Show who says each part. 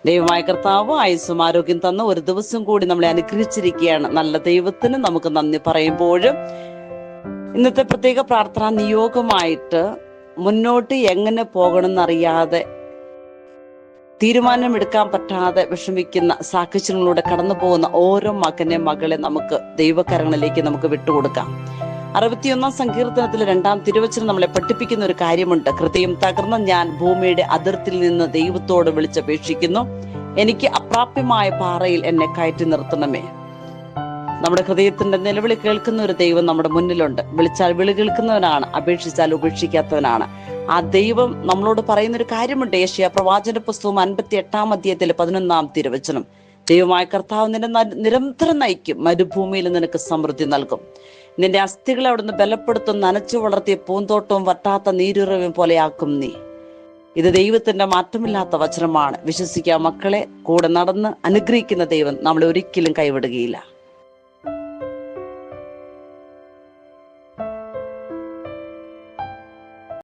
Speaker 1: ദൈവമായ കർത്താവ് ആയുസ്സും ആരോഗ്യം തന്ന ഒരു ദിവസം കൂടി നമ്മളെ അനുഗ്രഹിച്ചിരിക്കുകയാണ്. നല്ല ദൈവത്തിന് നമുക്ക് നന്ദി പറയുമ്പോഴും ഇന്നത്തെ പ്രത്യേക പ്രാർത്ഥനാ നിയോഗമായിട്ട് മുന്നോട്ട് എങ്ങനെ പോകണമെന്നറിയാതെ തീരുമാനമെടുക്കാൻ പറ്റാതെ വിഷമിക്കുന്ന സാഹചര്യങ്ങളിലൂടെ കടന്നു പോകുന്ന ഓരോ മകനെ മകളെ നമുക്ക് ദൈവകരങ്ങളിലേക്ക് നമുക്ക് വിട്ടുകൊടുക്കാം. 61 സങ്കീർത്തനത്തിലെ 2-ാം തിരുവചനം നമ്മളെ പഠിപ്പിക്കുന്ന ഒരു കാര്യമുണ്ട്. ഹൃദയം തകർന്ന ഞാൻ ഭൂമിയുടെ അതിർത്തിയിൽ നിന്ന് ദൈവത്തോട് വിളിച്ചപേക്ഷിക്കുന്നു, എനിക്ക് അപ്രാപ്യമായ പാറയിൽ എന്നെ കയറ്റി നിർത്തണമേ. നമ്മുടെ ഹൃദയത്തിന്റെ നിലവിളി കേൾക്കുന്ന ഒരു ദൈവം നമ്മുടെ മുന്നിലുണ്ട്. വിളിച്ചാൽ വിളി കേൾക്കുന്നവനാണ്, അപേക്ഷിച്ചാൽ ഉപേക്ഷിക്കാത്തവനാണ്. ആ ദൈവം നമ്മളോട് പറയുന്ന ഒരു കാര്യമുണ്ട്. യെശയ്യാ പ്രവാചന പുസ്തകം 58-ാം അധ്യായത്തിലെ 11-ാം തിരുവചനം. ദൈവമായ കർത്താവ് നിന്നെ നിരന്തരം നയിക്കും, മരുഭൂമിയിൽ നിനക്ക് സമൃദ്ധി നൽകും, നിന്റെ അസ്ഥികളെ അവിടുന്ന് ബലപ്പെടുത്തും, നനച്ചു വളർത്തിയ പൂന്തോട്ടവും വറ്റാത്ത നീരുറവും പോലെയാക്കും നീ. ഇത് ദൈവത്തിന്റെ മാറ്റമില്ലാത്ത വചനമാണ്. വിശ്വസിക്കുക മക്കളെ. കൂടെ നടന്ന് അനുഗ്രഹിക്കുന്ന ദൈവം നമ്മളെ ഒരിക്കലും കൈവിടുകയില്ല.